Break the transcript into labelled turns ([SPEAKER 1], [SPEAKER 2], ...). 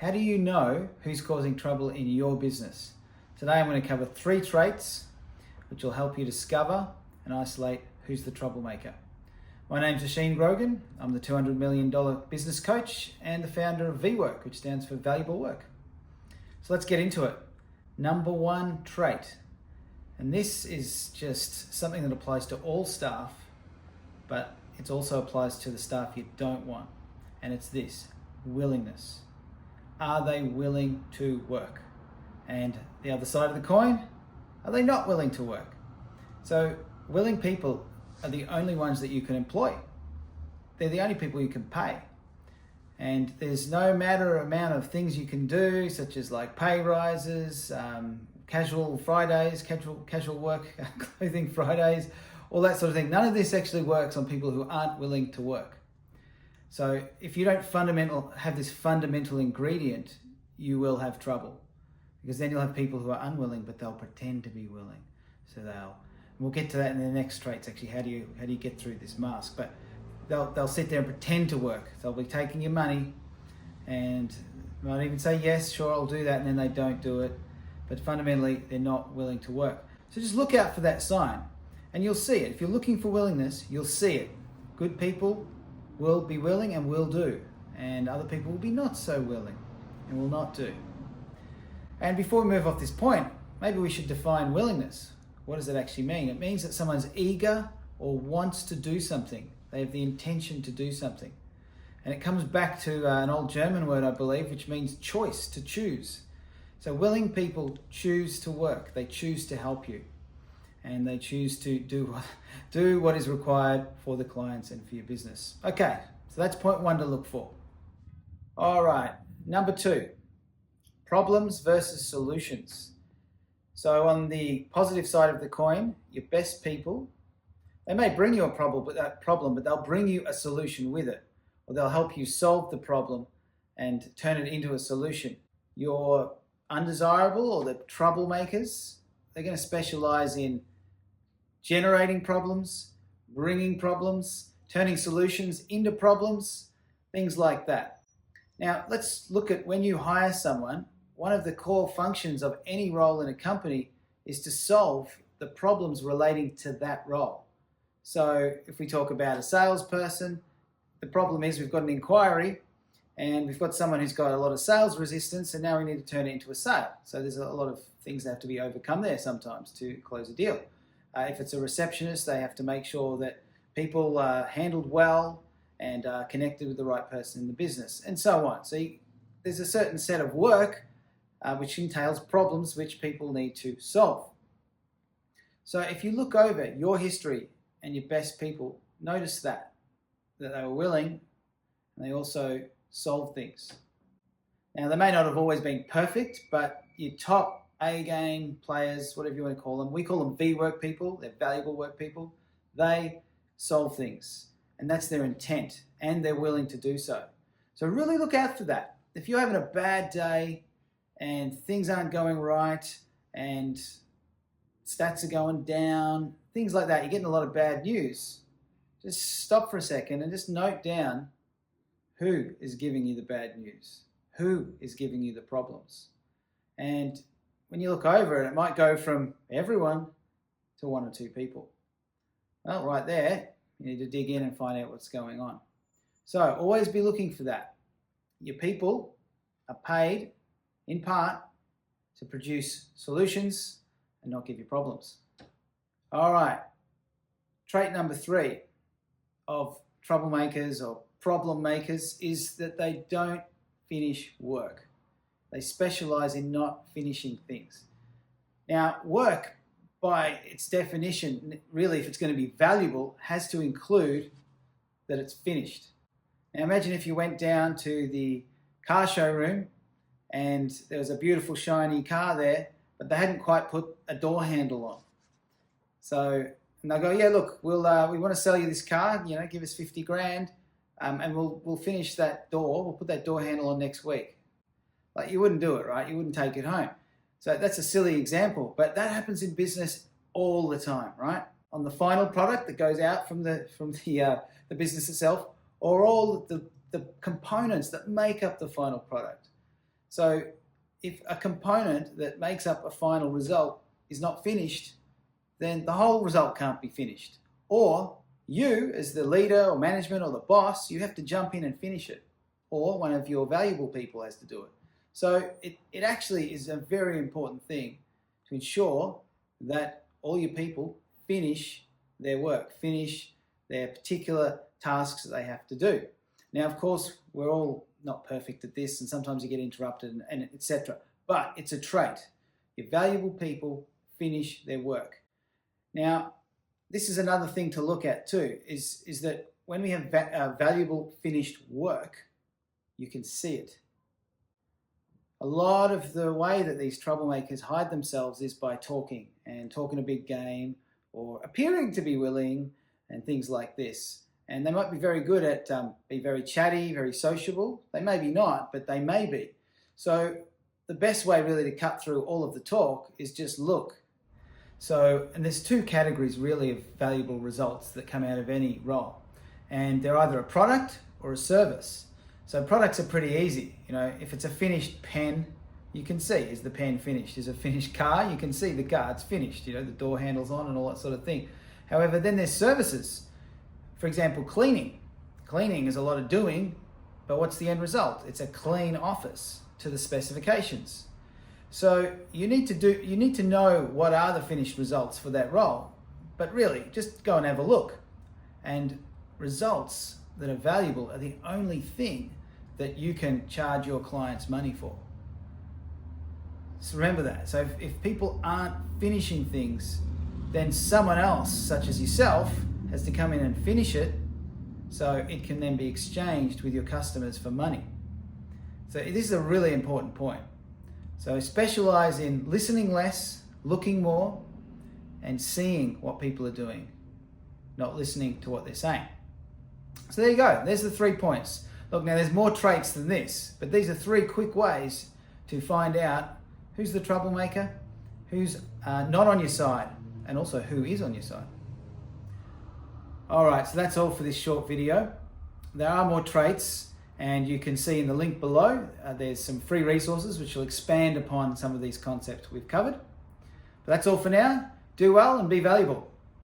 [SPEAKER 1] How do you know who's causing trouble in your business? Today I'm going to cover 3 traits which will help you discover and isolate who's the troublemaker. My name's Asheen Grogan. I'm the $200 million business coach and the founder of VWork, which stands for Valuable Work. So let's get into it. Number 1 trait, and this is just something that applies to all staff, but it also applies to the staff you don't want, and it's this: willingness. Are they willing to work? And the other side of the coin, are they not willing to work? So willing people are the only ones that you can employ. They're the only people you can pay. And there's no matter amount of things you can do, such as like pay rises, casual Fridays, casual work, clothing Fridays, all that sort of thing. None of this actually works on people who aren't willing to work. So if you don't have this fundamental ingredient, you will have trouble, because then you'll have people who are unwilling, but they'll pretend to be willing. So we'll get to that in the next traits. Actually, how do you get through this mask? But they'll sit there and pretend to work. They'll be taking your money and might even say, yes, sure, I'll do that, and then they don't do it. But fundamentally, they're not willing to work. So just look out for that sign, and you'll see it. If you're looking for willingness, you'll see it. Good people will be willing and will do, and other people will be not so willing and will not do. And before we move off this point, maybe we should define willingness. What does it actually mean? It means that someone's eager or wants to do something. They have the intention to do something. And it comes back to an old German word, I believe, which means choice, to choose. So willing people choose to work. They choose to help you. And they choose to do what is required for the clients and for your business. Okay, so that's point 1 to look for. All right, number 2, problems versus solutions. So on the positive side of the coin, your best people, they may bring you a problem, but they'll bring you a solution with it, or they'll help you solve the problem and turn it into a solution. Your undesirable, or the troublemakers, they're going to specialize in generating problems, bringing problems, turning solutions into problems, things like that. Now, let's look at when you hire someone. One of the core functions of any role in a company is to solve the problems relating to that role. So if we talk about a salesperson, the problem is we've got an inquiry and we've got someone who's got a lot of sales resistance, and now we need to turn it into a sale. So there's a lot of things that have to be overcome there sometimes to close a deal. If it's a receptionist, they have to make sure that people are handled well and are connected with the right person in the business, and so on. So there's a certain set of work which entails problems which people need to solve. So if you look over your history and your best people, notice that they were willing and they also solved things. Now, they may not have always been perfect, but your top A-game players, whatever you want to call them, we call them VWork people, they're valuable work people. They solve things, and that's their intent, and they're willing to do so. So really look out for that. If you're having a bad day and things aren't going right and stats are going down, things like that, you're getting a lot of bad news, just stop for a second and just note down who is giving you the bad news, who is giving you the problems. And when you look over it, it might go from everyone to 1 or 2 people. Well, right there, you need to dig in and find out what's going on. So always be looking for that. Your people are paid in part to produce solutions and not give you problems. All right, trait number 3 of troublemakers or problem makers is that they don't finish work. They specialize in not finishing things. Now, work, by its definition, really, if it's going to be valuable, has to include that it's finished. Now, imagine if you went down to the car showroom and there was a beautiful shiny car there, but they hadn't quite put a door handle on. So, and they'll go, yeah, look, we want to sell you this car, give us 50 grand, and we'll finish that door, we'll put that door handle on next week. Like, you wouldn't do it, right? You wouldn't take it home. So that's a silly example, but that happens in business all the time, right? On the final product that goes out from the business itself, or all the components that make up the final product. So if a component that makes up a final result is not finished, then the whole result can't be finished. Or you, as the leader or management or the boss, you have to jump in and finish it. Or one of your valuable people has to do it. So it actually is a very important thing to ensure that all your people finish their work, finish their particular tasks that they have to do. Now, of course, we're all not perfect at this, and sometimes you get interrupted and etc. But it's a trait. Your valuable people finish their work. Now, this is another thing to look at too, is that when we have valuable finished work, you can see it. A lot of the way that these troublemakers hide themselves is by talking a big game or appearing to be willing and things like this. And they might be very good at being very chatty, very sociable. They may be not, but they may be. So the best way really to cut through all of the talk is just look. So, and there's two categories really of valuable results that come out of any role. And they're either a product or a service. So products are pretty easy. You know, if it's a finished pen, you can see, is the pen finished? Is a finished car? You can see the car, it's finished. You know, the door handle's on and all that sort of thing. However, then there's services. For example, cleaning. Cleaning is a lot of doing, but what's the end result? It's a clean office to the specifications. So you need to know what are the finished results for that role. But really, just go and have a look. And results that are valuable are the only thing that you can charge your clients money for. So remember that. So if people aren't finishing things, then someone else, such as yourself, has to come in and finish it so it can then be exchanged with your customers for money. So this is a really important point. So specialize in listening less, looking more, and seeing what people are doing, not listening to what they're saying. So there you go. There's the 3 points. Look, now there's more traits than this, but these are 3 quick ways to find out who's the troublemaker, who's not on your side, and also who is on your side. All right, so that's all for this short video. There are more traits, and you can see in the link below, there's some free resources which will expand upon some of these concepts we've covered. But that's all for now. Do well and be valuable.